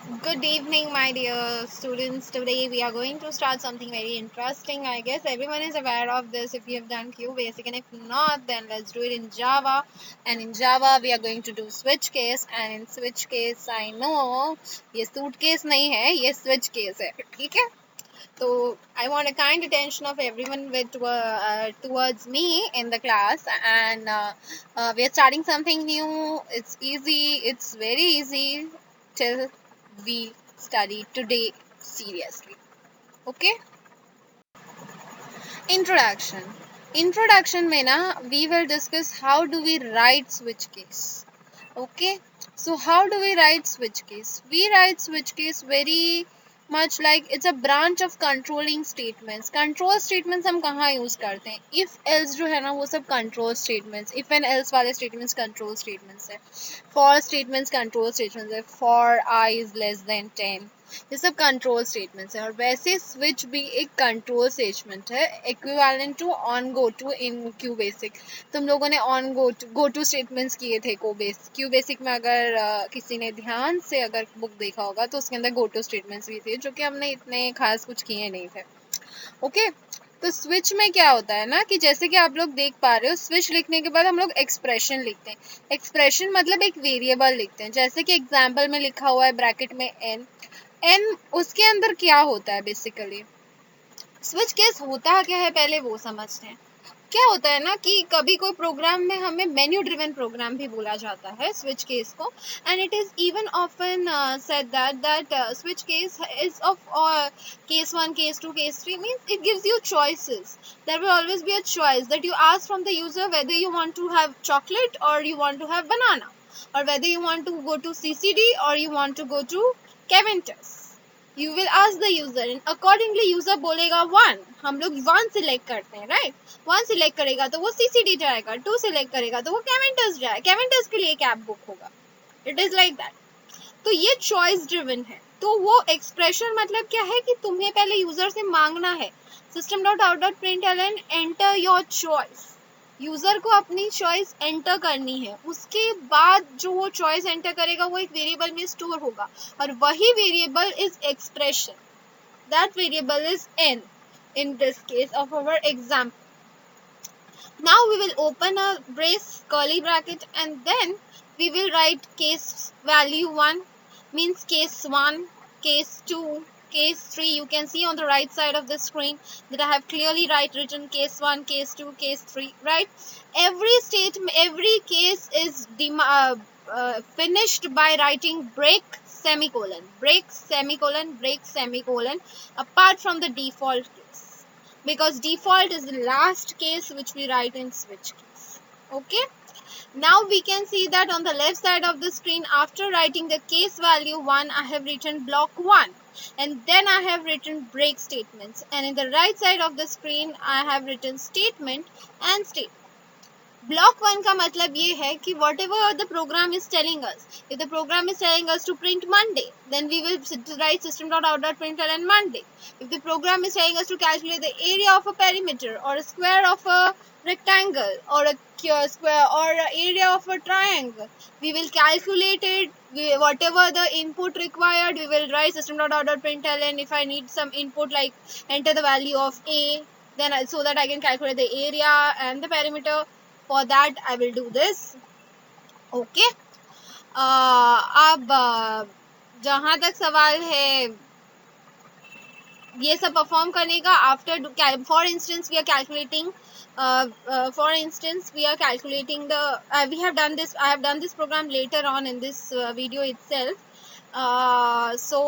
Good evening, my dear students. Today we are going to start something very interesting. I guess everyone is aware of this if you have done QBasic, and if not, then let's do it in Java. And in Java, we are going to do switch case. And in switch case, I know ये suitcase नहीं है, ये switch case है, ठीक है? So I want a kind attention of everyone towards me in the class, and we are starting something new. It's easy. It's very easy till we study today seriously. Okay. Introduction. Introduction में ना we will discuss how do we write switch case. Okay. So how do we write switch case? We write switch case very much like it's a branch of controlling statements. Control statements हम कहाँ use करते हैं? If else जो है ना वो सब control statements. If and else वाले statements control statements है. For statements control statements है. For I is less than 10. ये सब कंट्रोल स्टेटमेंट्स है और वैसे स्विच भी एक कंट्रोल स्टेटमेंट है equivalent to on go to in QBasic. तुम लोगों ने ऑन गो टू स्टेटमेंट्स किए थे क्यू बेसिक में. अगर किसी ने ध्यान से अगर बुक देखा होगा तो उसके अंदर गो टू स्टेटमेंट्स भी थे जो कि हमने इतने खास कुछ किए नहीं थे. ओके. तो स्विच में क्या होता है ना कि जैसे कि आप लोग देख पा रहे हो स्विच लिखने के बाद हम लोग एक्सप्रेशन लिखते हैं. एक्सप्रेशन मतलब एक वेरिएबल लिखते हैं. जैसे कि एग्जाम्पल में लिखा हुआ है ब्रैकेट में एन उसके अंदर क्या होता है बेसिकली. स्विच केस होता क्या है पहले वो समझते हैं. क्या होता है ना कि कभी कोई प्रोग्राम में हमें मेन्यू ड्रिवन प्रोग्राम भी बोला जाता है स्विच केस को. And it is even often said that switch case is of case 1 case 2 case 3 means it gives you choices. There will always be a choice that you ask from the user whether you want to have chocolate or you want to have banana, or whether you want to go to CCD or you want to go to Caventus. You will ask the user and accordingly user बोलेगा 1. हम लोग 1 select करते हैं, right. 1 select करेगा तो वो CCD जाएगा. 2 select करेगा तो वो कैवेंटस जाएगा. कैवेंटस के लिए कैब बुक होगा. It is like that. तो ये चॉइस ड्रिवन है. तो वो एक्सप्रेशन मतलब क्या है कि तुम्हें पहले यूजर से मांगना है system dot out dot println enter your choice. User को अपनी चॉइस एंटर करनी है. उसके बाद जो वो चॉइस एंटर करेगा वो एक वेरिएबल में स्टोर होगा और वही variable is expression. That variable is n in this case of our example. Now we will open a brace curly bracket and then we will write case value 1 means case 1, case 2, case 3. You can see on the right side of the screen that I have clearly written case 1, case 2, case 3, right. Every case is finished by writing break semicolon, break semicolon, break semicolon, apart from the default case, because default is the last case which we write in switch case. Okay. Now we can see that on the left side of the screen, after writing the case value 1, I have written block 1 and then I have written break statements, and in the right side of the screen I have written statement and statement. Block 1 का मतलब ये है कि whatever the program is telling us, if the program is telling us to print Monday, then we will write system.out.println Monday. If the program is telling us to calculate the area of a perimeter or a square of a rectangle or a square or a area of a triangle, we will calculate it. Whatever the input required, we will write system.out.println. If I need some input like enter the value of a, then so that I can calculate the area and the perimeter. For that I will do this. Okay. अब जहाँ तक सवाल है ये सब perform करने का, after for instance we are calculating the we have done this, I have done this program later on in this video itself. So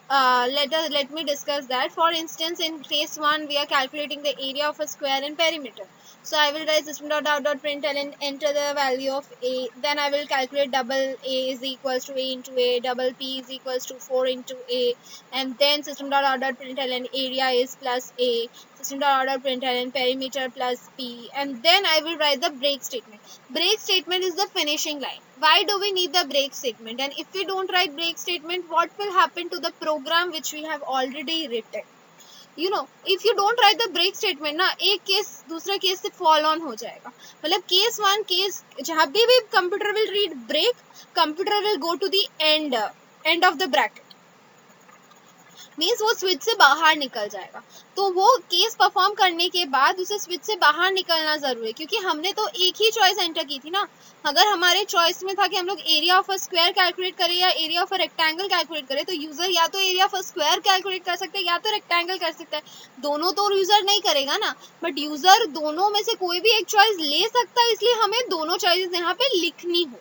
let me discuss that. For instance, in case 1 we are calculating the area of a square and perimeter. So I will write system.out.println and enter the value of a. Then I will calculate double a is equals to a into a, double p is equals to 4 into a, and then system.out.println area is plus a, system.out.println perimeter plus p, and then I will write the break statement. Break statement is the finishing line. Why do we need the break statement? And if we don't write break statement, what will happen to the program which we have already written? You know, if you don't write the break statement ना, एक case दूसरा case से fall on हो जाएगा. मतलब case 1 case जहाँ भी computer will read break, computer will go to the end end of the bracket, means वो स्विच से बाहर निकल जाएगा। तो वो केस परफॉर्म करने के बाद उसे स्विच से बाहर निकलना जरूरी है, क्योंकि हमने तो एक ही चॉइस एंटर की थी ना। अगर हमारे चॉइस में था कि हम लोग area of a square calculate करें या area of a rectangle calculate करें, तो यूजर या तो area of a square calculate कर सकते हैं या तो रेक्टेंगल कर सकता है। दोनों तो यूजर नहीं करेगा ना, बट यूजर दोनों में से कोई भी एक चॉइस ले सकता है, इसलिए हमें दोनों चॉइसेस यहाँ पे लिखनी हो,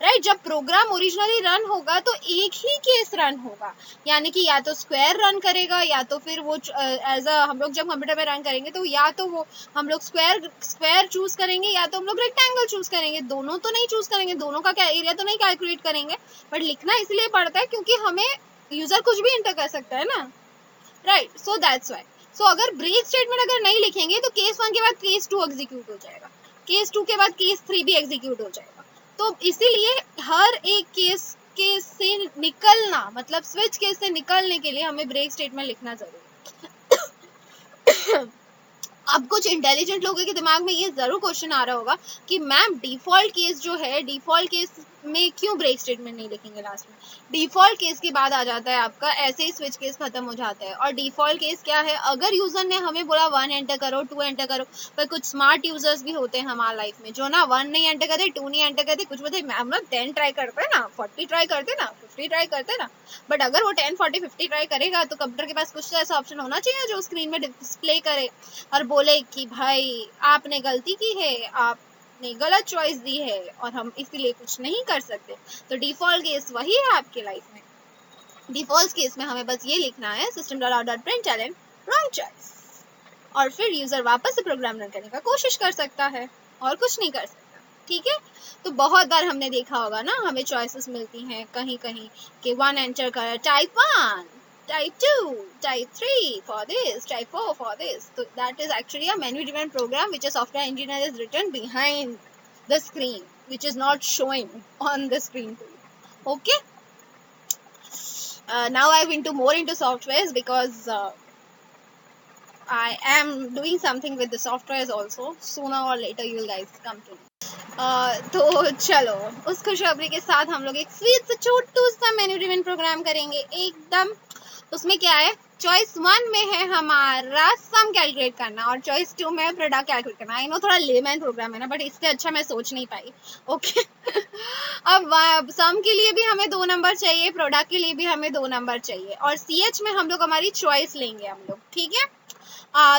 राइट। जब प्रोग्राम ओरिजिनली रन होगा तो एक ही केस रन होगा, यानी कि या तो स्क्वायर रन करेगा या तो फिर वो एज अ हम लोग जब कंप्यूटर में रन करेंगे तो या तो वो हम लोग स्क्वायर चूज करेंगे या तो हम लोग रेक्टेंगल चूज करेंगे। दोनों तो नहीं चूज करेंगे, दोनों का क्या एरिया तो नहीं कैलकुलेट करेंगे, बट लिखना इसलिए पड़ता है क्योंकि हमें यूजर कुछ भी एंटर कर सकता है ना, राइट। So that's why. सो अगर ब्रेक स्टेटमेंट अगर नहीं लिखेंगे तो केस 1 के बाद केस 2 एग्जीक्यूट हो जाएगा, केस 2 के बाद केस 3 भी एग्जीक्यूट हो जाएगा। तो इसीलिए हर एक केस से निकलना, मतलब स्विच केस से निकलने के लिए हमें ब्रेक स्टेटमेंट लिखना जरूरी है। अब कुछ इंटेलिजेंट लोगों के दिमाग में ये जरूर क्वेश्चन आ रहा होगा कि मैम डिफॉल्ट केस जो है, डिफॉल्ट केस में क्यों ब्रेक स्टेटमेंट नहीं लिखेंगे लास्ट में। डिफॉल्ट केस के बाद आ जाता है आपका ऐसे ही स्विच केस खत्म हो जाता है। और डिफॉल्ट केस क्या है, अगर यूजर ने हमें बोला 1 एंटर करो 2 एंटर करो, पर कुछ स्मार्ट यूजर्स भी होते हैं हमारे लाइफ में जो ना 1 नहीं एंटर करते, 2 नहीं एंटर करते, कुछ बोलते मैम ना 10 ट्राई करते हैं ना, 40 ट्राई करते ना, 50 ट्राई करते ना। बट अगर वो 10 40 50 ट्राई करेगा तो कंप्यूटर के पास कुछ तो ऐसा ऑप्शन होना चाहिए जो स्क्रीन में डिस्प्ले करे और बोले कि भाई आपने गलती की है, आपने गलत चॉइस दी है और हम इसीलिए कुछ नहीं कर सकते। तो डिफॉल्ट केस वही है आपके लाइफ में। डिफॉल्ट केस में हमें बस ये लिखना है system.out.println wrong choice, और फिर यूजर वापस से प्रोग्राम रन करने का कोशिश कर सकता है और कुछ नहीं कर सकता, ठीक है। तो बहुत बार हमने देखा होगा ना, हमें चॉइसेस मिलती हैं कहीं कहीं कि 1 एंटर कर, type 1, type 2, type 3 for this, type 4 for this. So that is actually a menu driven program which a software engineer has written behind the screen, which is not showing on the screen to you. Okay. Now I've into more into softwares because I am doing something with the softwares also. Sooner or later you will guys come to know. तो चलो उस खुशखबरी के साथ हम लोग एक sweet सा छोटू सा मेन्यू ड्रिवन प्रोग्राम करेंगे एकदम। उसमें क्या है, चॉइस 1 में है हमारा सम कैलकुलेट करना और चॉइस 2 में प्रोडक्ट कैलकुलेट करना। आई नो थोड़ा लेमैन प्रोग्राम है ना, बट इससे अच्छा मैं सोच नहीं पाई। ओके। अब सम के लिए भी हमें 2 नंबर चाहिए, प्रोडक्ट के लिए भी हमें 2 नंबर चाहिए, और CH में हम लोग हमारी चॉइस लेंगे हम लोग, ठीक है।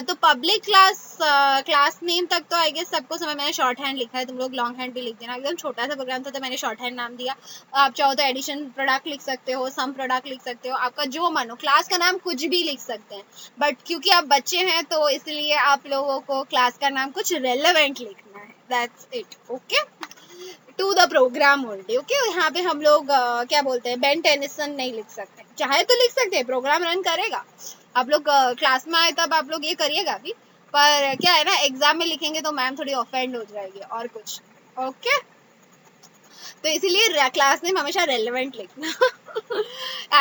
तो पब्लिक क्लास नेम तक तो आई गेस सबको समझ, मैंने शॉर्ट हैंड लिखा है, तुम लोग लॉन्ग हैंड भी लिख देना। एकदम छोटा सा प्रोग्राम था तो मैंने शॉर्ट हैंड नाम दिया। आप चाहो तो एडिशन प्रोडक्ट लिख सकते हो, सम प्रोडक्ट लिख सकते हो, आपका जो मन हो। क्लास का नाम कुछ भी लिख सकते हैं, बट क्योंकि आप बच्चे हैं तो इसलिए आप लोगों को क्लास का नाम कुछ रेलेवेंट लिखना है, that's it. Okay, to the program only. Okay, यहाँ पे हम लोग क्या बोलते हैं, बेन टेनिसन नहीं लिख सकते, चाहे तो लिख सकते हैं, प्रोग्राम रन करेगा। आप लोग क्लास में आए तब आप लोग ये करिएगा भी, पर क्या है ना, एग्जाम में लिखेंगे तो मैम थोड़ी ऑफेंड हो जाएगी और कुछ। ओके, तो इसीलिए क्लास नेम हमेशा रेलेवेंट लिखना।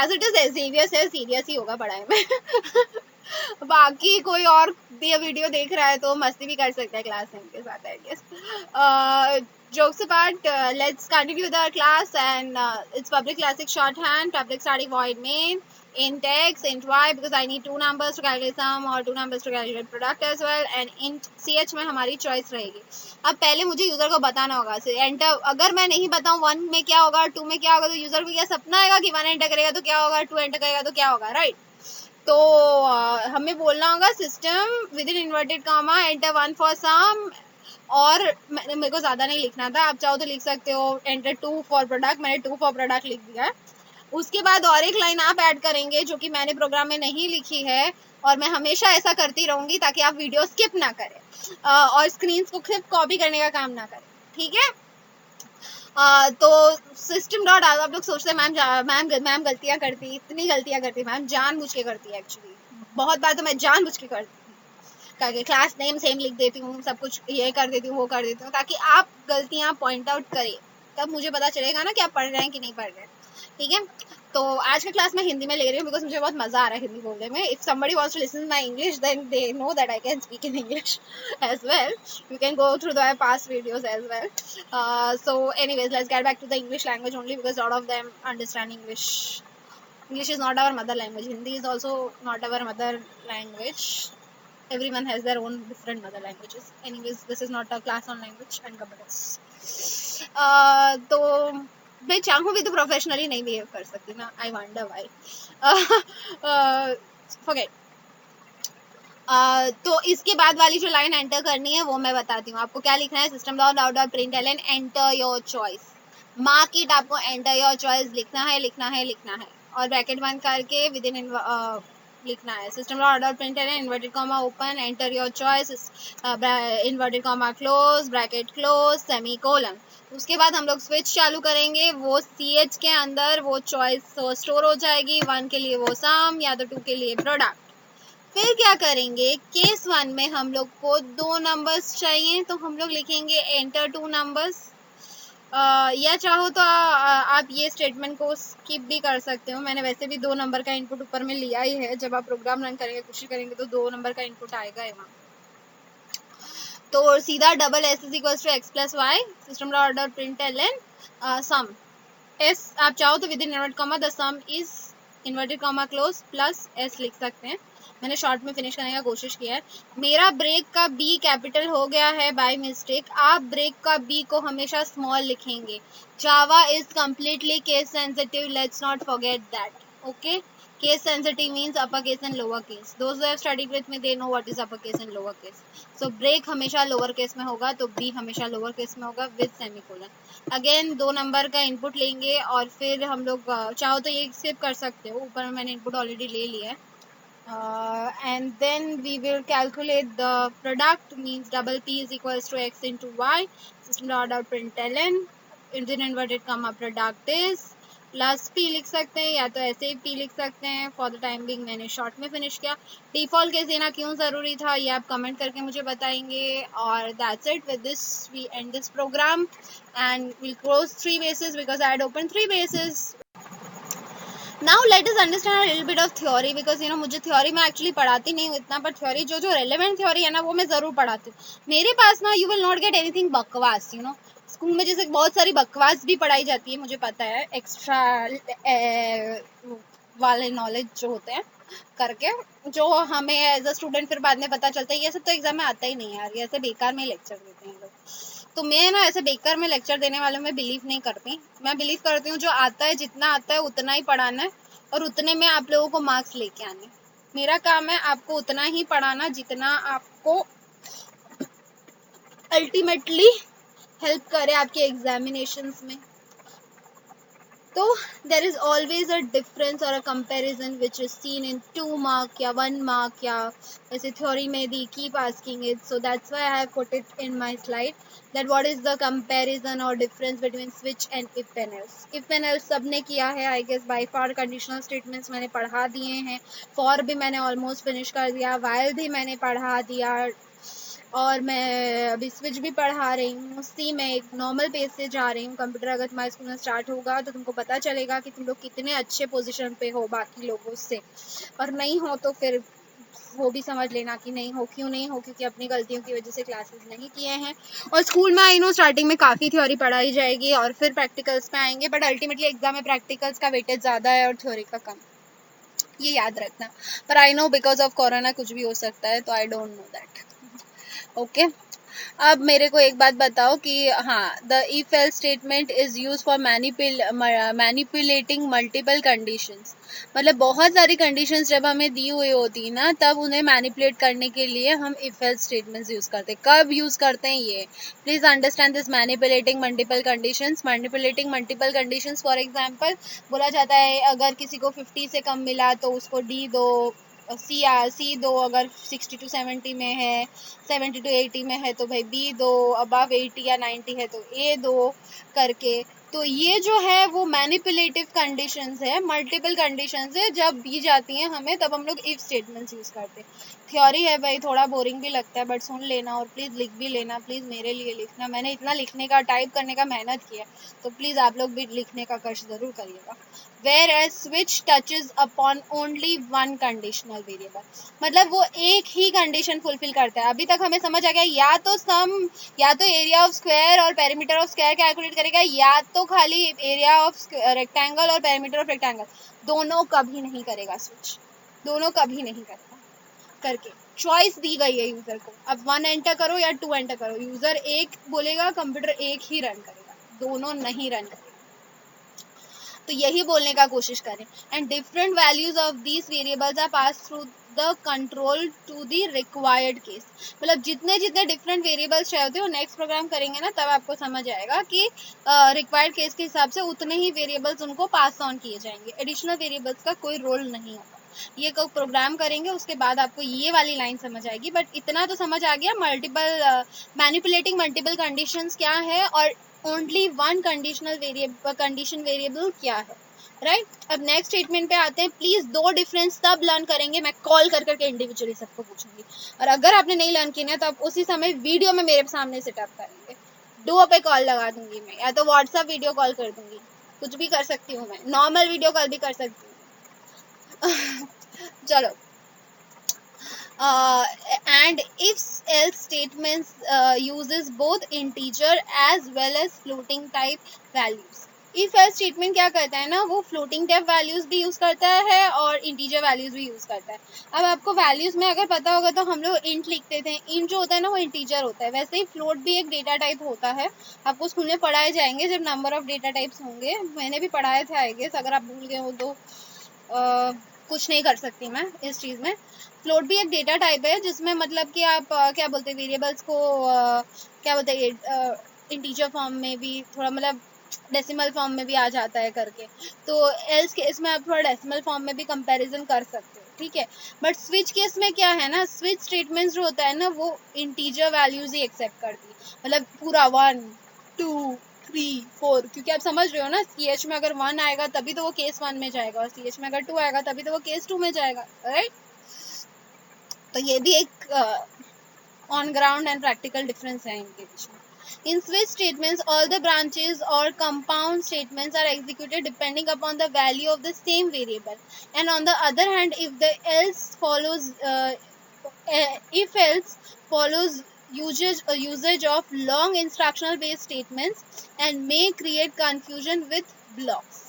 एज इट इज सीरियस है, सीरियस ही होगा पढ़ाई में। बाकी कोई और ये वीडियो देख रहा है तो मस्ती भी कर सकता है क्लास नेम के साथ, I guess. Jokes apart, let's continue the class, and it's public classic shorthand, public starting void main, int x, int y, because I need 2 numbers to calculate sum और 2 numbers to calculate product as well, and int ch में हमारी choice रहेगी। अब पहले मुझे user को बताना होगा, एंटर अगर मैं नहीं बताऊँ 1 में क्या होगा, 2 में क्या होगा, तो यूजर को क्या सपना आएगा कि 1 एंटर करेगा तो क्या होगा, 2 एंटर करेगा तो क्या होगा, राइट। तो हमें बोलना होगा system within inverted comma enter 1 for sum, और मेरे को ज्यादा नहीं लिखना था, आप चाहो तो लिख सकते हो एंटर 2 फॉर प्रोडक्ट, मैंने 2 फॉर प्रोडक्ट लिख दिया है। उसके बाद और एक लाइन आप ऐड करेंगे जो कि मैंने प्रोग्राम में नहीं लिखी है, और मैं हमेशा ऐसा करती रहूंगी ताकि आप वीडियो स्किप ना करें और स्क्रीन को सिर्फ कॉपी करने का काम ना करें, ठीक है। तो सिस्टम डॉट आउट, आप लोग सोचते हैं मैम गलतियां करती, इतनी गलतियां करती मैम, जानबूझ के करती है एक्चुअली। बहुत बार तो मैं जानबूझ के करती हूँ, क्लास नेम सेम लिख देती हूँ, सब कुछ ये कर देती हूँ, वो कर देती हूँ, ताकि आप गलतियां पॉइंट आउट करें, तब मुझे पता चलेगा ना कि आप पढ़ रहे हैं कि नहीं पढ़ रहे हैं, ठीक है। तो आज का क्लास मैं हिंदी में ले रही हूँ बिकॉज मुझे बहुत मजा आ रहा है हिंदी बोलने में. If somebody wants to listen to my English, then they know that I can speak in English as well. You can go through the past videos as well. So anyways, let's get back to the English language only because a lot of them understand English. English is not our mother language. Hindi is also not our mother language. Everyone has their own different mother languages. Anyways, this is not a class on language and competence. तो मैं चाहूँ भी तो professionally नहीं behave कर सकती ना. I wonder why. Forget. तो इसके बाद वाली जो लाइन एंटर करनी है वो मैं बताती हूँ आपको. क्या लिखना है? System dot out dot println enter your choice. Mark it. आपको एंटर योर चॉइस लिखना है, लिखना है, लिखना है. और ब्रैकेट बंद करके विद इन लिखना है. System dot dot println inverted comma open enter your choice inverted comma close bracket close semicolon. उसके बाद हम लोग स्विच चालू करेंगे. वो CH के अंदर वो चॉइस स्टोर हो जाएगी. 1 के लिए वो सम या तो 2 के लिए प्रोडक्ट. फिर क्या करेंगे? केस 1 में हम लोग को 2 नंबर्स चाहिए तो हम लोग लिखेंगे एंटर 2 नंबर्स. या चाहो तो आप ये स्टेटमेंट को स्किप भी कर सकते हो. मैंने वैसे भी 2 नंबर का इनपुट ऊपर में लिया ही है. जब आप प्रोग्राम रन करेंगे कोशिश करेंगे तो 2 नंबर का इनपुट आएगा ही वहाँ. तो सीधा double S is equal to x plus y. System dot dot println sum. S आप चाहो तो within inverted comma the sum is inverted comma close plus S लिख सकते हैं. मैंने शॉर्ट में फिनिश करने का कोशिश किया है. मेरा ब्रेक का B कैपिटल हो गया है बाय मिस्टेक. आप ब्रेक का B को हमेशा स्मॉल लिखेंगे. Java is completely case sensitive. Let's not forget that. Okay. Case sensitive means uppercase and lowercase. Those who have studied with me, they know what is uppercase and lowercase. So break हमेशा lower case में होगा तो B हमेशा lower case में होगा with semicolon. Again 2 number का input लेंगे और फिर हम लोग चाहो तो ये स्किप कर सकते हो. ऊपर मैंने इनपुट ऑलरेडी ले लिया है. And then we will calculate the product means double P is equals to x into y. System dot out println within inverted comma product is plus P लिख सकते हैं या तो ऐसे ही P लिख सकते हैं. फॉर द टाइम बिंग मैंने शॉर्ट में फिनिश किया. डिफॉल्ट केस देना क्यों ज़रूरी था ये आप कमेंट करके मुझे बताएंगे. और that's it. With this we end this program and will close 3 bases because I had opened 3 bases. Now let us understand a little bit of theory because मुझे थ्योरी में एक्चुअली पढ़ाती नहीं हूँ इतना. पर थ्योरी जो रेलेवेंट थ्योरी है ना वो मैं ज़रूर पढ़ाती हूँ. मेरे पास ना you will not get anything बकवास. स्कूल में जैसे बहुत सारी बकवास भी पढ़ाई जाती है मुझे पता है. एक्स्ट्रा वाले नॉलेज जो होते हैं करके जो हमें एज अ स्टूडेंट फिर बाद में पता चलता है ये सब तो एग्जाम में आता ही नहीं यार. ये ऐसे बेकार में लेक्चर देते हैं लोग. तो मैं ना ऐसे बेकार में लेक्चर देने वालों में बिलीव नहीं करती. मैं बिलीव करती हूँ जो आता है जितना आता है उतना ही पढ़ाना है और उतने में आप लोगों को मार्क्स लेके आने. मेरा काम है आपको उतना ही पढ़ाना जितना आपको अल्टीमेटली हेल्प करे आपके एग्जामिनेशंस में. तो there is always a difference और a comparison which is seen in 2 mark या 1 mark या ऐसे थ्योरी में they keep asking it. So that's why I have put it in my slide that what is the comparison और difference between switch and if and else. If and else सबने किया है I guess. By far conditional statements मैंने पढ़ा दिए हैं. For भी मैंने ऑलमोस्ट फिनिश कर दिया. वाइल भी मैंने पढ़ा दिया और मैं अभी स्विच भी पढ़ा रही हूँ. सी मैं एक नॉर्मल पेज से जा रही हूँ. कंप्यूटर अगर तुम्हारे स्कूल में स्टार्ट होगा तो तुमको पता चलेगा कि तुम लोग कितने अच्छे पोजीशन पे हो बाकी लोगों से. और नहीं हो तो फिर वो भी समझ लेना कि नहीं हो. क्यों नहीं हो? क्योंकि अपनी गलतियों की वजह से क्लासेस नहीं किए हैं. और स्कूल में आई नो स्टार्टिंग में काफ़ी थ्योरी पढ़ाई जाएगी और फिर प्रैक्टिकल्स पे आएंगे. बट अल्टीमेटली एग्जाम में प्रैक्टिकल्स का वेटेज ज़्यादा है और थ्योरी का कम. ये याद रखना. पर I know because of corona कुछ भी हो सकता है तो I don't know that. Okay. अब मेरे को एक बात बताओ कि हाँ the if else statement is use for manipulating multiple conditions. मतलब बहुत सारी कंडीशंस जब हमें दी हुई होती ना तब उन्हें मैनिपुलेट करने के लिए हम इफ एल्स स्टेटमेंट्स यूज करते हैं. कब यूज करते हैं ये please understand this. Manipulating multiple conditions. Manipulating multiple conditions for example बोला जाता है अगर किसी को 50 से कम मिला तो उसको डी दो. सी दो. अगर 60 to 70 में है 70 to 80 में है तो भाई बी दो. अबव 80 या 90 है तो ए दो करके. तो ये जो है वो मैनिपुलेटिव कंडीशंस है, मल्टीपल कंडीशंस है, जब दी जाती हैं हमें तब हम लोग इफ स्टेटमेंट्स यूज करते हैं। थ्योरी है भाई, थोड़ा बोरिंग भी लगता है बट सुन लेना और प्लीज लिख भी लेना, प्लीज मेरे लिए लिखना, मैंने इतना लिखने का टाइप करने का मेहनत किया तो प्लीज आप लोग भी लिखने का कष्ट जरूर करिएगा। Whereas switch touches upon only one conditional variable, मतलब वो एक ही कंडीशन फुलफिल करता है। अभी तक हमें समझ आ गया, या तो सम, या तो एरिया ऑफ स्क्वायर और पेरीमीटर ऑफ स्क्वायर कैलकुलेट करेगा, या तो खाली एरिया ऑफ रेक्टेंगल और पेरीमीटर ऑफ रेक्टेंगल, दोनों कभी नहीं करेगा स्विच, दोनों कभी नहीं करेगा करके चॉइस दी गई है यूजर को। अब 1 एंटर करो या 2 एंटर करो, यूजर एक बोलेगा, कंप्यूटर एक ही रन करेगा, दोनों नहीं रन करेगा। तो यही बोलने का कोशिश करें। And different values of these variables are pass through the control to the required case, मतलब जितने जितने डिफरेंट वेरिएबल्स चाहते हो नेक्स्ट प्रोग्राम करेंगे ना तब आपको समझ आएगा कि रिक्वायर्ड केस के हिसाब से उतने ही वेरिएबल्स उनको पास ऑन किए जाएंगे, एडिशनल वेरिएबल्स का कोई रोल नहीं होगा। ये को प्रोग्राम करेंगे उसके बाद आपको ये वाली लाइन समझ आएगी, बट इतना तो समझ आ गया मल्टीपल मैनिपुलेटिंग मल्टीपल कंडीशंस क्या है और only one conditional variable condition variable क्या है, राइट। अब नेक्स्ट स्टेटमेंट पे आते हैं। प्लीज दो डिफरेंस तब लर्न करेंगे, मैं कॉल कर करके इंडिविजुअली सबको पूछूंगी, और अगर आपने नहीं लर्न किया तो आप उसी समय वीडियो में मेरे सामने सेटअप करेंगे, डुओ पे कॉल लगा दूंगी मैं, या तो व्हाट्सएप वीडियो कॉल कर दूंगी, कुछ भी कर सकती हूँ मैं, नॉर्मल वीडियो कॉल भी कर सकती हूँ। चलो, and if else statements uses both integer as well as floating type values। if else statement क्या करता है ना, वो फ्लोटिंग टाइप वैल्यूज भी यूज करता है और इंटीजर वैल्यूज भी यूज करता है। अब आपको वैल्यूज में अगर पता होगा तो हम लोग इंट लिखते थे, इंट जो होता है ना वो इंटीजर होता है, वैसे ही फ्लोट भी एक डेटा टाइप होता है। आपको स्कूल में पढ़ाए जाएंगे जब नंबर ऑफ डेटा टाइप्स होंगे, मैंने भी पढ़ाए थे आई गेस, अगर आप भूल गए हो तो कुछ नहीं कर सकती मैं इस चीज में। फ्लोट भी एक डेटा टाइप है जिसमें मतलब कि आप क्या बोलते हैं वेरिएबल्स को क्या बोलते हैं इंटीजर फॉर्म में भी थोड़ा मतलब डेसिमल फॉर्म में भी आ जाता है करके, तो एल्स केस में आप थोड़ा डेसिमल फॉर्म में भी कंपैरिजन कर सकते हो, ठीक है। बट स्विच केस में क्या है ना, स्विच स्टेटमेंट्स जो होता है ना वो इंटीजर वैल्यूज ही एक्सेप्ट करती है, मतलब पूरा 1 2 3 4, क्योंकि आप समझ रहे हो ना CH में अगर 1 आएगा तभी तो वो केस 1 में जाएगा, और CH में अगर 2 आएगा तभी तो वो केस 2 में जाएगा, राइट। तो ये भी एक on ground and practical difference है इनके बीच में। In switch statements, all the branches or compound statements are executed depending upon the value of the same variable. And on the other hand, if else follows usage of long instructional based statements and may create confusion with blocks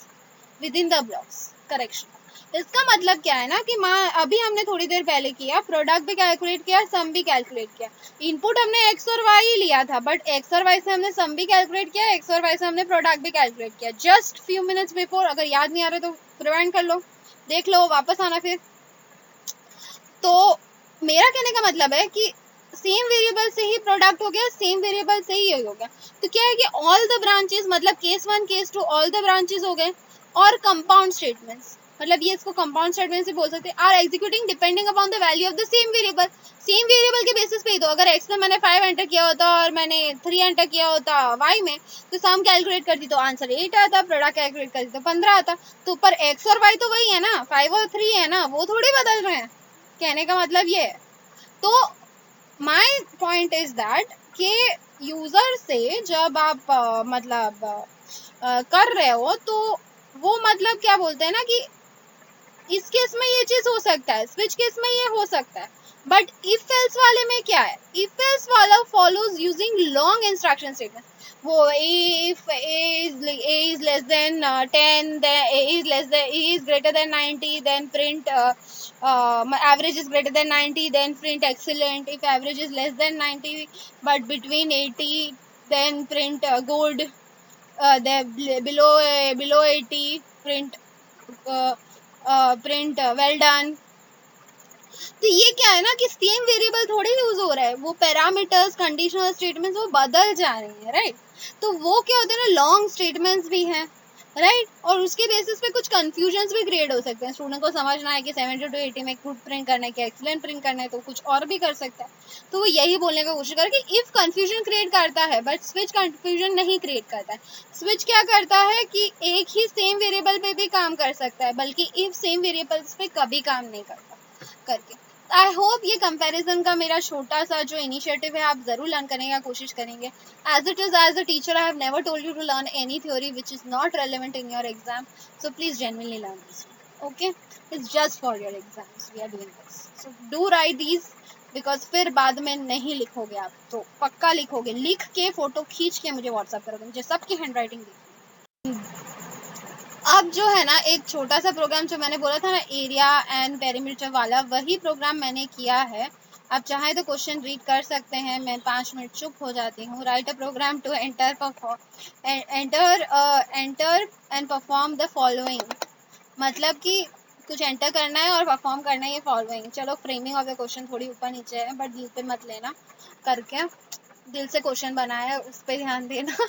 within the blocks. Correction. इसका मतलब क्या है ना कि अभी हमने थोड़ी देर पहले किया, प्रोडक्ट भी कैलकुलेट किया, सम भी कैलकुलेट किया, इनपुट हमने x और y लिया था, बट x और y से हमने सम भी कैलकुलेट किया, x और y से हमने प्रोडक्ट भी कैलकुलेट किया, जस्ट फ्यू मिनट्स बिफोर। अगर याद नहीं आ रहा तो रिवाइंड कर लो, देख लो, वापस आना फिर। तो मेरा कहने का मतलब है कि सेम वेरिएबल से ही प्रोडक्ट हो गया, सेम वेरिएबल से ही हो गया, तो क्या है कि ऑल द ब्रांचेस, मतलब case 1 case 2 all the branches हो गए, और कंपाउंड स्टेटमेंट्स, मतलब ये इसको कंपाउंड स्टेटमेंट से बोल सकते हैं, are executing depending upon the value of the same variable. Same variable के बेसिस पे ही, तो अगर x में मैंने 5 एंटर किया होता और मैंने 3 एंटर किया होता y में, तो सम कैलकुलेट करती तो आंसर 8 आता, प्रोडक्ट कैलकुलेट करती तो 15 आता, तो पर x और y तो वही है ना, 5 और 3 है ना, वो थोड़ी बदल रहे हैं, कहने का मतलब ये है। तो माई पॉइंट इज दैट कि यूजर से जब आप मतलब कर रहे हो तो वो मतलब क्या बोलते हैं ना कि इस केस में ये चीज हो सकता है, स्विच केस में ये हो सकता है, बट इफ एल्स वाले में क्या है, इफ एल्स वाला follows using long instruction statement. वो if a is less than 10, then a is greater than 90, then print average is greater than 90, then print excellent. If average is less than 90 but between 80, then print good. Below 80 print well done। तो ये क्या है ना कि same variable थोड़ी use हो रहा है, वो पैरामीटर्स कंडीशनल स्टेटमेंट्स वो बदल जा रही हैं, राइट। तो वो क्या होते हैं ना, लॉन्ग स्टेटमेंट्स भी हैं, राइट और उसके बेसिस पे कुछ कंफ्यूजन्स भी क्रिएट हो सकते हैं। स्टूडेंट को समझना है कि 70 to 80 में गुड प्रिंट करना है कि एक्सीलेंट प्रिंट करना है, तो कुछ और भी कर सकता है। तो वो यही बोलने का कोशिश कर कि इफ कंफ्यूजन क्रिएट करता है बट स्विच कंफ्यूजन नहीं क्रिएट करता है। स्विच क्या करता है कि एक ही सेम वेरिएबल पे भी काम कर सकता है, बल्कि इफ सेम वेरिएबल्स पे कभी काम नहीं करता करके। आई होप ये कंपैरिजन का मेरा छोटा सा जो इनिशिएटिव है आप जरूर लर्न करने का कोशिश करेंगे। As it is, as a teacher, I have never told you to learn any theory which is not relevant in your exam. So please genuinely learn this. Okay? It's just for your exams. We are doing this. So do write these because फिर बाद में नहीं लिखोगे आप, तो पक्का लिखोगे। लिख के फोटो खींच के मुझे व्हाट्सएप करोगे, मुझे सबकी हैंडराइटिंग देखनी। अब जो है ना एक छोटा सा प्रोग्राम जो मैंने बोला था ना एरिया एंड पेरीमीटर वाला, वही प्रोग्राम मैंने किया है। आप चाहे तो क्वेश्चन रीड कर सकते हैं, मैं 5 मिनट चुप हो जाती हूँ। Write a program to enter and perform the following, मतलब कि कुछ एंटर करना है और परफॉर्म करना है ये फॉलोइंग। चलो फ्रेमिंग ऑफ द क्वेश्चन थोड़ी ऊपर नीचे है बट दिल पे मत लेना, करके दिल से क्वेश्चन बनाया है उस पर ध्यान देना।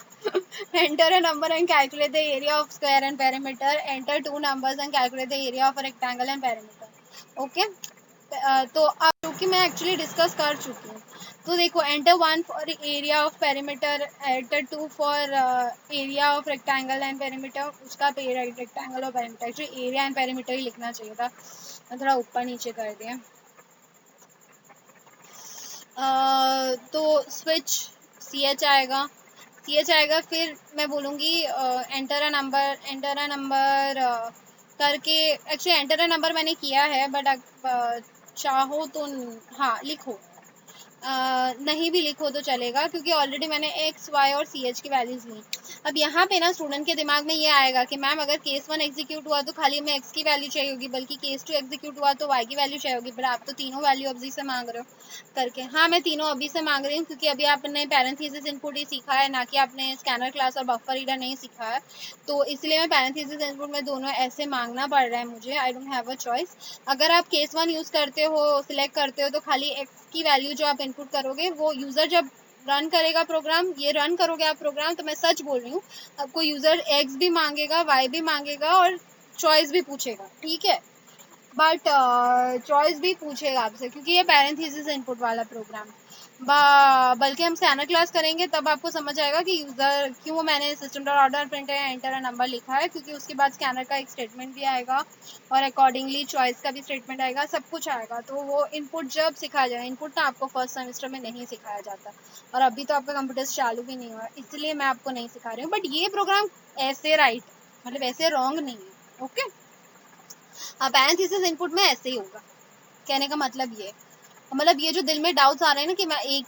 Enter a number and calculate the area of square and perimeter. Enter 2 numbers and calculate the area of a rectangle and perimeter. Okay, तो अब क्योंकि मैं एक्चुअली डिस्कस कर चुकी हूँ, तो देखो enter 1 for area of perimeter, enter 2 for area of rectangle and perimeter. उसका रेक्टेंगल और perimeter, actually area and perimeter ही लिखना चाहिए था, मैं थोड़ा ऊपर नीचे कर दिया। तो स्विच CH आएगा, CH आएगा, फिर मैं बोलूँगी एंटर अ नंबर करके। एक्चुअली एंटर अ नंबर मैंने किया है बट चाहो तो हाँ लिखो, नहीं भी लिखो तो चलेगा क्योंकि ऑलरेडी मैंने एक्स वाई और सी एच की वैल्यूज ली। अब यहाँ पे ना स्टूडेंट के दिमाग में ये आएगा कि मैम अगर केस 1 एग्जीक्यूट हुआ तो खाली हमें एक्स की वैल्यू चाहिए होगी, बल्कि केस 2 एग्जीक्यूट हुआ तो वाई की वैल्यू चाहिए होगी, पर आप तो तीनों वैल्यू अभी से मांग रहे हो करके। हाँ मैं तीनों अभी से मांग रही हूँ क्योंकि अभी आपने पैरेंथेसिस इनपुट ही सीखा है, ना कि आपने स्कैनर क्लास और बफर रीडर नहीं सीखा है, तो इसलिए मैं पैरेंथेसिस इनपुट में दोनों ऐसे मांगना पड़ रहा है मुझे। I don't have a choice. अगर आप केस 1 यूज करते हो, सिलेक्ट करते हो, तो खाली एक्स की वैल्यू जो आप इनपुट करोगे वो यूजर जब रन करेगा प्रोग्राम, ये रन करोगे आप प्रोग्राम, तो मैं सच बोल रही हूँ आपको यूजर एक्स भी मांगेगा, वाई भी मांगेगा और चॉइस भी पूछेगा, ठीक है, बट चॉइस भी पूछेगा आपसे क्योंकि ये पैरेंथेसिस इनपुट वाला प्रोग्राम। बल्कि हम स्कैनर क्लास करेंगे तब आपको समझ आएगा कि यूजर क्यों मैंने system dot out dot print enter a number लिखा है, क्योंकि उसके बाद स्कैनर का एक स्टेटमेंट भी आएगा और अकॉर्डिंगली चॉइस का भी स्टेटमेंट आएगा, सब कुछ आएगा। तो वो इनपुट जब सिखाया जाएगा, इनपुट ना आपको फर्स्ट सेमेस्टर में नहीं सिखाया जाता और अभी तो आपका कंप्यूटर्स चालू भी नहीं हुआ, इसलिए मैं आपको नहीं सिखा रही हूँ। बट ये प्रोग्राम ऐसे राइट, मतलब ऐसे रॉन्ग नहीं है। ओके, पैरेंथेसिस इनपुट में ऐसे ही होगा, कहने का मतलब ये, मतलब ये जो दिल में डाउट्स आ रहे हैं ना कि मैं एक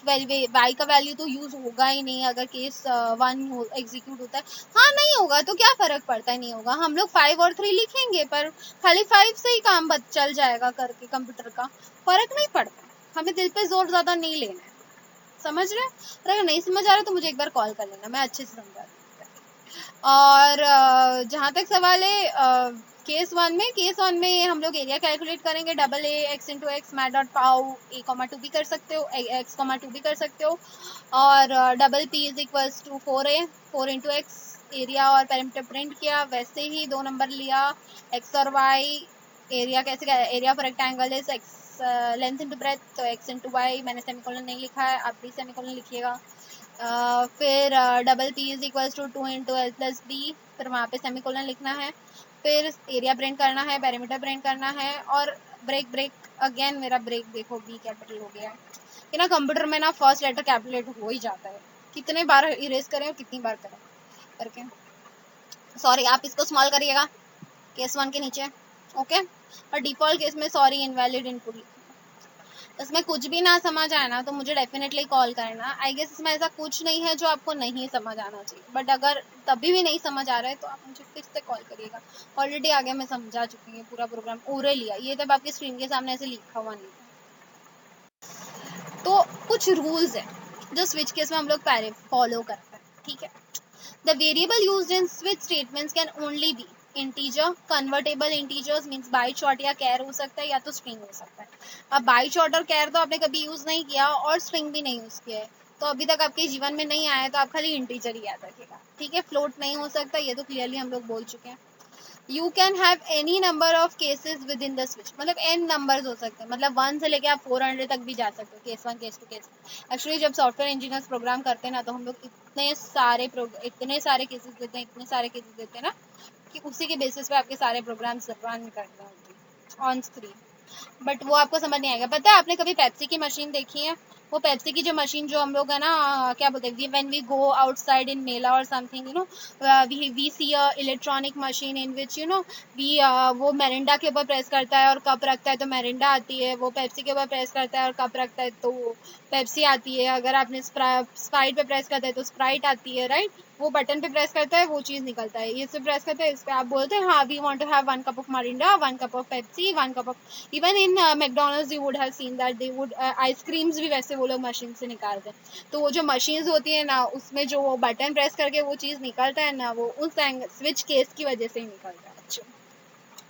वाई का वैल्यू तो यूज होगा ही नहीं अगर केस 1 एग्जीक्यूट होता है, हाँ नहीं होगा तो क्या फर्क पड़ता है, नहीं होगा, हम लोग 5 और 3 लिखेंगे पर खाली 5 से ही काम चल जाएगा करके, कंप्यूटर का फर्क नहीं पड़ता, हमें दिल पे जोर ज्यादा नहीं लेना है, समझ रहे? और अगर नहीं समझ आ रहा तो मुझे एक बार कॉल कर लेना, मैं अच्छे से समझा दूँ। और जहाँ तक सवाल है केस 1 में हम लोग एरिया कैलकुलेट करेंगे, double A x into x math dot पाओ A,2 भी कर सकते हो, x,2 भी कर सकते हो, और double p is equals to 4a 4 into x, area और पेरीमीटर प्रिंट किया, वैसे ही 2 नंबर लिया एक्स और वाई। एरिया कैसे, area for rectangle is x length into breadth, तो एक्स इंटू वाई, मैंने सेमीकोलन नहीं लिखा है, आप भी सेमीकोलन लिखिएगा। फिर double p is equals to 2 into l plus b, फिर वहाँ पे सेमीकोलन लिखना है, फिर एरिया प्रिंट करना है, पेरीमीटर प्रिंट करना है, और ब्रेक ब्रेक अगेन मेरा ब्रेक देखो बी कैपिटल हो गया है कि ना कंप्यूटर में ना फर्स्ट लेटर कैपिटल हो ही जाता है, कितने बार इरेज करें और कितनी बार करें करके। सॉरी, आप इसको स्मॉल करिएगा केस 1 के नीचे, ओके। और डिफॉल्ट केस में सॉरी इनवैलिड इनपुट, इसमें कुछ भी ना समझ आए ना तो मुझे डेफिनेटली कॉल करना। आई गेस इसमें ऐसा कुछ नहीं है जो आपको नहीं समझ आना चाहिए, बट अगर तभी भी नहीं समझ आ रहा है तो आप मुझे फिर से कॉल करिएगा। ऑलरेडी आगे मैं समझा चुकी हूँ पूरा प्रोग्राम, ओरल लिया, ये तब आपकी स्क्रीन के सामने ऐसे लिखा हुआ नहीं था। तो कुछ रूल्स है जो स्विच केस में हम लोग पहले फॉलो करते हैं, ठीक है। The variable used in switch statements can only be integer, convertible integers means byte short या कैर हो सकता है या तो स्ट्रिंग हो सकता है। अब बाइचॉर्ट और कैर तो आपने कभी यूज नहीं किया और स्ट्रिंग भी नहीं यूज किया है, तो अभी तक आपके जीवन में नहीं आया, तो आप खाली इंटीजर ही याद रखिएगा, ठीक है। फ्लोट नहीं हो सकता, ये तो क्लियरली हम लोग बोल चुके हैं। You can have any number of cases with in the switch, मतलब एन नंबर्स हो सकते हैं, मतलब 1 से लेके आप 400 तक भी जा सकते हो, केस 1 केस 2 केस। एक्चुअली जब सॉफ्टवेयर इंजीनियर्स प्रोग्राम करते हैं ना, तो हम लोग इतने सारे केसेस देते हैं, इतने सारे केसेस देते हैं ना, कि उसी के बेसिस पे आपके सारे प्रोग्राम्स रन करने होते हैं ऑन स्क्रीन। बट वो आपको समझ नहीं आएगा। पता है आपने कभी पेप्सी की मशीन देखी है? वो पेप्सी की जो मशीन जो हम लोग है ना, क्या बोलते हैं, when we go outside in मेला और something, you know, we see a electronic machine in which, you know, we वो मेरिंडा के ऊपर प्रेस करता है और कप रखता है तो मेरिंडा आती है, वो पेप्सी के ऊपर प्रेस करता है और कप रखता है तो पेप्सी आती है, अगर आपने स्प्राइट पे प्रेस करता है तो स्प्राइट आती है, राइट। वो बटन पे प्रेस करता है, वो चीज निकलता है, ये से प्रेस करता है, इस पे आप बोलते हैं हाँ we want to have 1 cup of Mirinda, 1 cup of Pepsi, 1 cup of, even in McDonald's you would have seen that they would, ice creams भी वैसे वो लोग मशीन से निकालते हैं। तो वो जो मशीन्स होती है ना, उसमें जो वो बटन प्रेस करके वो चीज निकलता है ना, वो उस स्विच केस की वजह से ही निकलता है। अच्छा,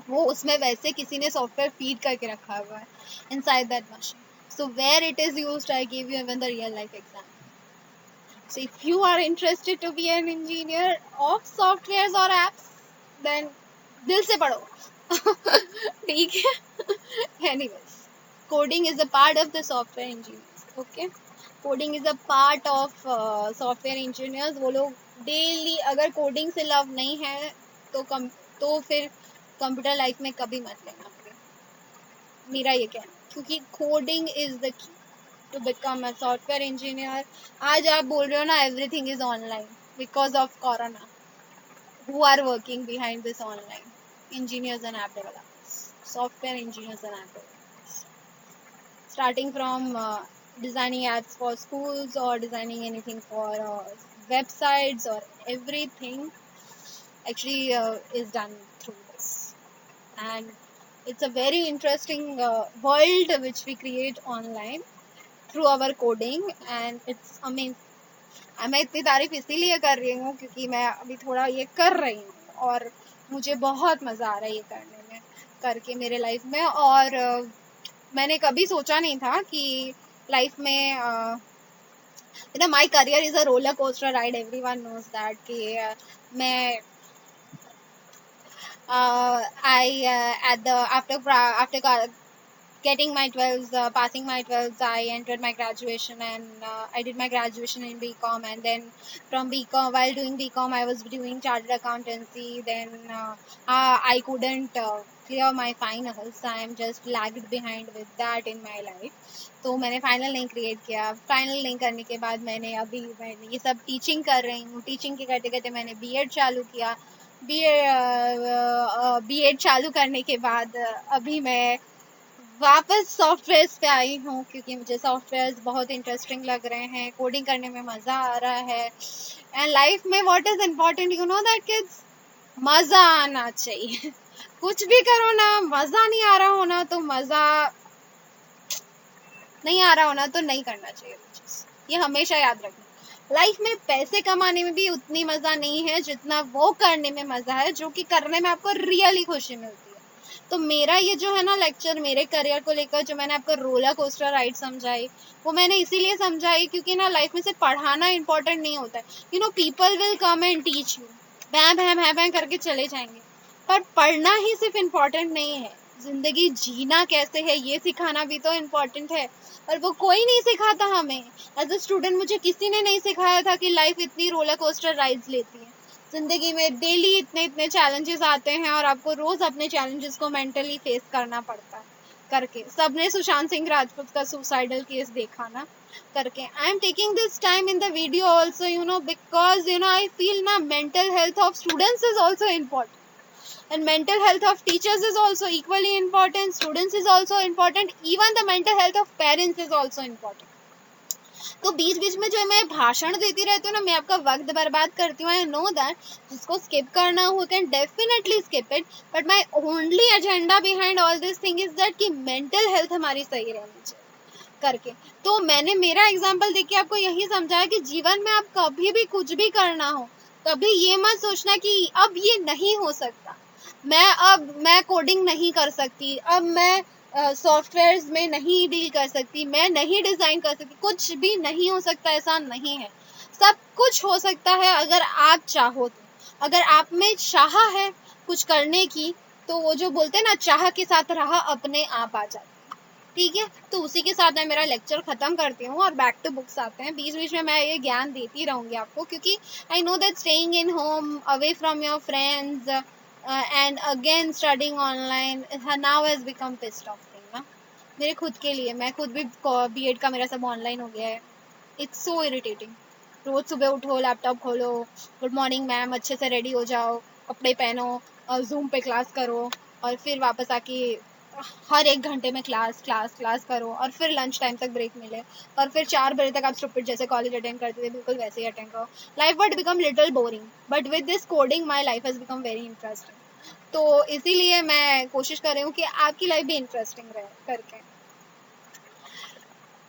वो उसमें वैसे किसी ने सॉफ्टवेयर फीड करके रखा हुआ है inside that machine. So where it is used, I give you even the real life example. So if you are interested to be an engineer of softwares or apps, then दिल से पढ़ो ठीक है। Anyways, coding is a part of the software engineers. Okay, coding is a part of software engineers. वो लोग daily, अगर coding से love नहीं है तो फिर कंप्यूटर लाइफ में कभी मत लेना, मेरा ये कहना, क्योंकि coding is the key to become a software engineer. आज आप बोल रहे हो ना everything is online because of corona, who are working behind this online? Engineers and app developers, software engineers and app developers, starting from designing apps for schools or designing anything for websites or everything actually is done through this. And it's a very interesting world which we create online through our coding, and it's amazing. मैं इतनी तारीफ इसीलिए कर रही हूँ क्योंकि मैं अभी थोड़ा ये कर रही हूँ और मुझे बहुत मज़ा आ रहा है ये करने में, करके मेरे लाइफ में। और मैंने कभी सोचा नहीं था कि लाइफ में you know my career is a roller coaster ride, everyone knows that कि मैं at the after getting my 12s, passing my 12s, I entered my graduation, and I did my graduation in BCom, and then from BCom, while doing BCom, I was doing chartered accountancy. Then I couldn't clear my finals. I am just lagged behind with that in my life. तो मैंने final नहीं create किया। Final नहीं करने के बाद मैंने ये सब टीचिंग कर रही हूँ। टीचिंग के करते करते मैंने बीएड चालू किया। बीएड चालू करने के बाद अभी मैं वापस सॉफ्टवेयर्स पे आई हूँ क्योंकि मुझे सॉफ्टवेयर्स बहुत इंटरेस्टिंग लग रहे हैं, कोडिंग करने में मज़ा आ रहा है। एंड लाइफ में what is important, you know that kids, मज़ा आना चाहिए। कुछ भी करो ना, मज़ा नहीं आ रहा हो ना तो नहीं करना चाहिए वो चीज़। ये हमेशा याद रखना। लाइफ में पैसे कमाने में भी उतनी मज़ा नहीं है जितना वो करने में मज़ा है जो कि करने में आपको रियली खुशी मिलती है। तो मेरा ये जो है ना लेक्चर मेरे करियर को लेकर जो मैंने आपको रोलर कोस्टर राइड समझाई, वो मैंने इसीलिए समझाई क्योंकि ना लाइफ में सिर्फ पढ़ाना इंपॉर्टेंट नहीं होता है। You know people will come and teach you, भैं भैं भैं भैं करके चले जाएंगे, पर पढ़ना ही सिर्फ इम्पोर्टेंट नहीं है, जिंदगी जीना कैसे है ये सिखाना भी तो इम्पोर्टेंट है। और वो कोई नहीं सिखाता हमें। एज अ स्टूडेंट मुझे किसी ने नहीं सिखाया था कि लाइफ इतनी रोलर कोस्टर राइड्स लेती है। जिंदगी में डेली इतने इतने चैलेंजेस आते हैं और आपको रोज अपने चैलेंजेस को मेंटली फेस करना पड़ता है करके। सबने सुशांत सिंह राजपूत का सुसाइडल केस देखा ना करके। I am taking this time in the video also, you know, because you know I feel ना mental health of students is also important, and mental health of teachers is also equally important, students is also important, even the mental health of parents is also important. तो बीच बीच में जो मैं भाषण देती रहती हूँ ना, मैं आपका वक्त बर्बाद करती हूँ। आई नो दैट, जिसको स्किप करना हो can definitely skip it, but my only agenda behind all this thing is that कि मेंटल हेल्थ हमारी सही रहनी चाहिए करके। तो मैंने मेरा एग्जाम्पल देके आपको यही समझाया कि जीवन में आप कभी भी कुछ भी करना हो, कभी ये मत सोचना कि अब ये नहीं हो सकता, मैं कोडिंग नहीं कर सकती, अब मैं सॉफ्टवेयर्स में नहीं डील कर सकती, मैं नहीं डिज़ाइन कर सकती, कुछ भी नहीं हो सकता ऐसा नहीं है। सब कुछ हो सकता है अगर आप चाहो तो। अगर आप में चाह है कुछ करने की, तो वो जो बोलते हैं ना, चाह के साथ राह अपने आप आ जाती है। ठीक है, तो उसी के साथ मैं मेरा लेक्चर खत्म करती हूँ और बैक टू बुक्स आते हैं। बीच बीच में मैं ये ज्ञान देती रहूंगी आपको, क्योंकि I know that staying in home away from your friends and again studying online now has become pissed off thing ना, मेरे खुद के लिए। मैं खुद भी बीएड का मेरा सब ऑनलाइन हो गया है। It's so irritating. रोज सुबह उठो, लैपटॉप खोलो, गुड मॉर्निंग मैम, अच्छे से रेडी हो जाओ, कपड़े पहनो और जूम पे क्लास करो, और फिर वापस आके हर 1 घंटे में क्लास क्लास क्लास करो, और फिर लंच टाइम तक ब्रेक मिले, और फिर 4 बजे तक आप स्टूपिड जैसे कॉलेज अटेंड करते थे बिल्कुल वैसे ही अटेंड करो। Life would become little boring, but with this coding my life has become very interesting. तो इसीलिए मैं कोशिश कर रही हूँ कि आपकी लाइफ भी इंटरेस्टिंग रहे करके।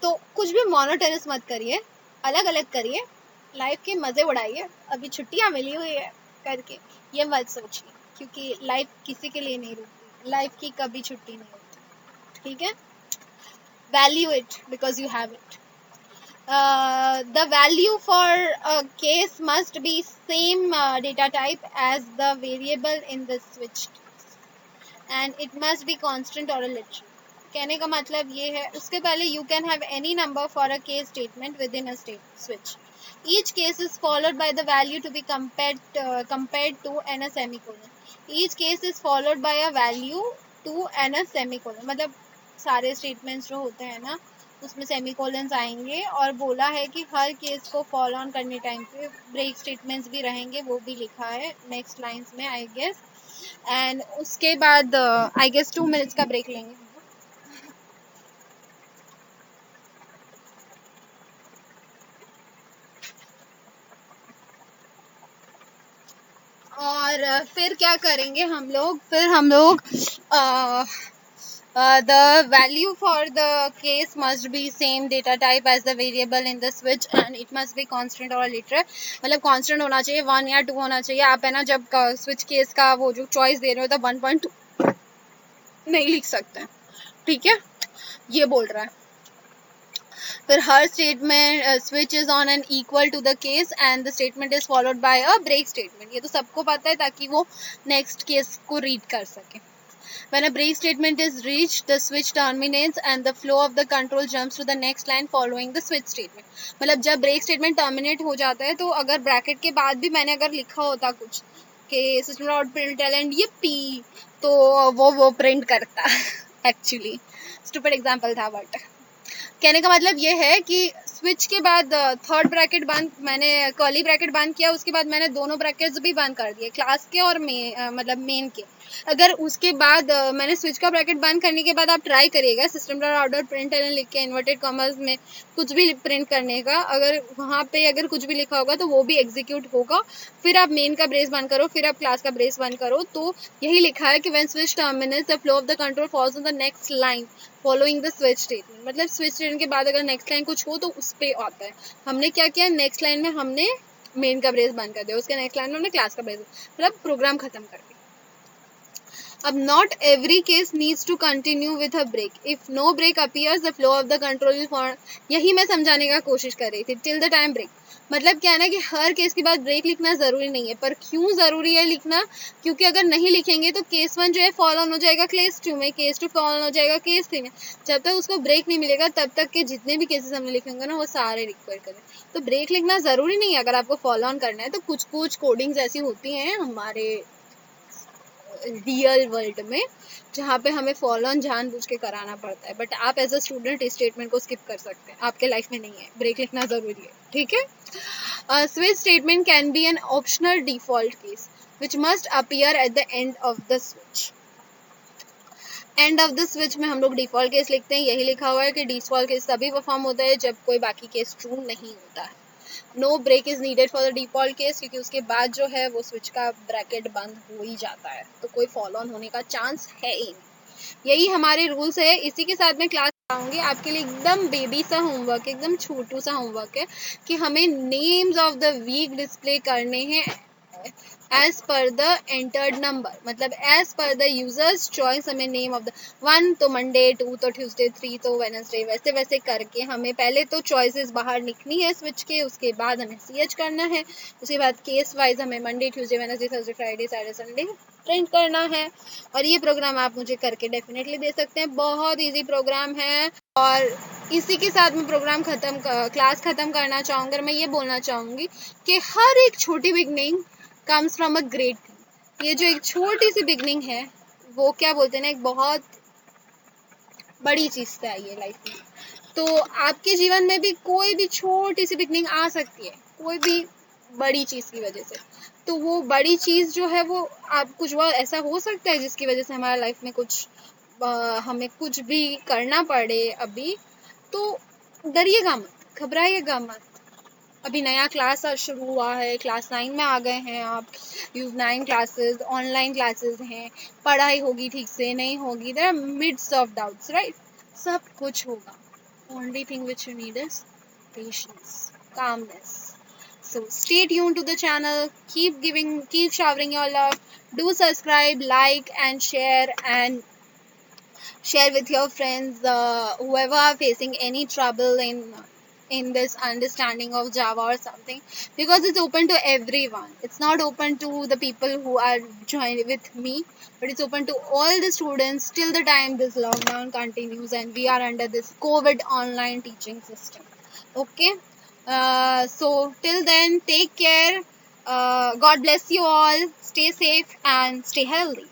तो कुछ भी मोनोटोनस मत करिए, अलग अलग करिए, लाइफ के मजे उड़ाइए। अभी छुट्टियां मिली हुई है करके ये मत सोचिए, क्योंकि लाइफ किसी के लिए नहीं रुकती, लाइफ की कभी छुट्टी नहीं होती। ठीक है, value it because you have it. The value for a case must be same data type as the variable in the switch, and it must be constant or a literal. कहने का मतलब ये है, उसके पहले you can have any number for a case statement within a state switch. Each case is followed by the value to be compared to and a semicolon. Each case is followed by a value to and a semicolon. मतलब सारे statements जो होते हैं ना, उसमें सेमीकोलन्स आएंगे, और बोला है कि हर केस को फॉलो ऑन करने टाइम पे ब्रेक स्टेटमेंट्स भी रहेंगे, वो भी लिखा है नेक्स्ट लाइंस में आई गेस। एंड उसके बाद आई गेस 2 मिनट्स का ब्रेक लेंगे। और फिर क्या करेंगे हम लोग, फिर हम लोग the value for the case must be same data type as the variable in the switch and it must be constant or literal. मतलब constant होना चाहिए, 1 या 2 होना चाहिए। आप है ना जब switch case का वो जो choice दे रहे हो तो 1.2 नहीं लिख सकते, ठीक है, ये बोल रहा है। फिर हर statement switch is on and equal to the case and the statement is followed by a break statement. ये तो सबको पता है, ताकि वो नेक्स्ट केस को रीड कर सके। When a break statement is reached, the switch terminates and the flow of the control jumps to the next line following the switch statement. मतलब जब break statement terminate हो जाता है, तो अगर ब्रैकेट के बाद भी मैंने अगर लिखा होता कुछ कि सिस्टम डॉट प्रिंटलन ये पी, तो वो प्रिंट करता एक्चुअली स्टूपिड एग्जांपल था, बट कहने का मतलब ये है कि स्विच के बाद थर्ड ब्रैकेट बंद, मैंने कर्ली ब्रैकेट बंद किया, उसके बाद मैंने दोनों ब्रैकेट्स भी बंद कर दिए, क्लास के और मतलब मेन के। अगर उसके बाद मैंने स्विच का ब्रैकेट बंद करने के बाद आप ट्राई करिएगा system dot out dot print लिख के इन्वर्टेड कॉमर्स में कुछ भी प्रिंट करने का, अगर वहाँ पे अगर कुछ भी लिखा होगा तो वो भी एग्जीक्यूट होगा। फिर आप मेन का ब्रेस बंद करो, फिर आप क्लास का ब्रेस बंद करो, तो यही लिखा है कि when switch terminates the flow of the control falls on the next line following the switch statement. मतलब स्विच स्टेटमेंट के बाद अगर नेक्स्ट लाइन कुछ हो तो उस पे आता है। हमने क्या किया, नेक्स्ट लाइन में हमने मेन का ब्रेस बंद कर दिया, उसके नेक्स्ट लाइन में हमने क्लास का ब्रेस, मतलब प्रोग्राम खत्म कर दिया। अब not every case needs to continue with a break, if no break appears the flow of the control will fall, यही मैं समझाने का कोशिश कर रही थी, टिल द टाइम ब्रेक। मतलब क्या है ना कि हर केस के बाद ब्रेक लिखना जरूरी नहीं है, पर क्यों जरूरी है लिखना, क्योंकि अगर नहीं लिखेंगे तो केस 1 जो है फॉलो ऑन हो जाएगा केस 2 में, केस 2 फॉलो ऑन हो जाएगा केस 3 में। जब तक उसको ब्रेक नहीं मिलेगा तब तक के जितने भी केसेस हमने लिखेंगे ना वो सारे रिक्वायर करें। तो ब्रेक लिखना जरूरी नहीं है अगर आपको फॉलो ऑन करना है। तो कुछ कुछ कोडिंग्स ऐसी होती हैं हमारे रियल वर्ल्ड में जहाँ पे हमें फॉलो ऑन जानबूझ के कराना पड़ता है, बट आप एज अ स्टूडेंट इस स्टेटमेंट को स्किप कर सकते हैं, आपके लाइफ में नहीं है, ब्रेक लिखना जरूरी है, ठीक है। Switch statement can be an optional default case which must appear at the end of the switch. End of the switch में हम लोग डिफॉल्ट केस लिखते हैं, यही लिखा हुआ है कि डिफॉल्ट केस तभी परफॉर्म होता है जब कोई बाकी केस ट्रू नहीं होता है। No break is needed for the default case, क्योंकि उसके बाद जो है वो स्विच का ब्रैकेट बंद हो ही जाता है, तो कोई फॉलो ऑन होने का चांस है ही नहीं। यही हमारे रूल्स है। इसी के साथ मैं क्लास आऊंगी आपके लिए, एकदम बेबी सा होमवर्क, एकदम छोटू सा होमवर्क है कि हमें names of the week display करने हैं है as per the entered number, मतलब as per the user's choice हमें नेम ऑफ द 1 तो मंडे, 2 तो ट्यूसडे, 3 तो वेडनेसडे, वैसे वैसे करके हमें पहले तो चॉइसेस बाहर लिखनी है स्विच के, उसके बाद हमें CH करना है, उसके बाद केस वाइज हमें Monday, Tuesday, Wednesday, Thursday, Friday, Saturday, Sunday print करना है। और ये प्रोग्राम आप मुझे करके डेफिनेटली दे सकते हैं, बहुत ईजी प्रोग्राम है। और इसी के साथ मैं प्रोग्राम क्लास खत्म करना चाहूँगी और मैं ये बोलना चाहूँगी कि हर एक छोटी beginning comes from a great thing. ये जो एक छोटी सी बिगनिंग है वो क्या बोलते हैं ना, एक बहुत बड़ी चीज़ से आई है लाइफ में। तो आपके जीवन में भी कोई भी छोटी सी बिगनिंग आ सकती है, कोई भी बड़ी चीज़ की वजह से। तो वो बड़ी चीज़ जो है वो आप कुछ वो ऐसा हो सकता है जिसकी वजह से हमारा लाइफ में कुछ हमें कुछ भी करना पड़े अभी। तो डरिएगा मत, घबराइएगा मत। अभी नया क्लास शुरू हुआ है, क्लास 9 में आ गए हैं आप, यू 9 क्लासेस, ऑनलाइन क्लासेस हैं, पढ़ाई होगी ठीक से नहीं होगी, there are midst of doubts, right? सब कुछ होगा। Only thing which you need is patience, calmness. So stay tuned to the channel, keep showering your love, do subscribe, like and share with your friends, whoever are facing any trouble in this understanding of Java or something, because it's open to everyone. It's not open to the people who are joined with me, but it's open to all the students till the time this lockdown continues and we are under this COVID online teaching system. Okay, so till then, take care. God bless you all. Stay safe and stay healthy.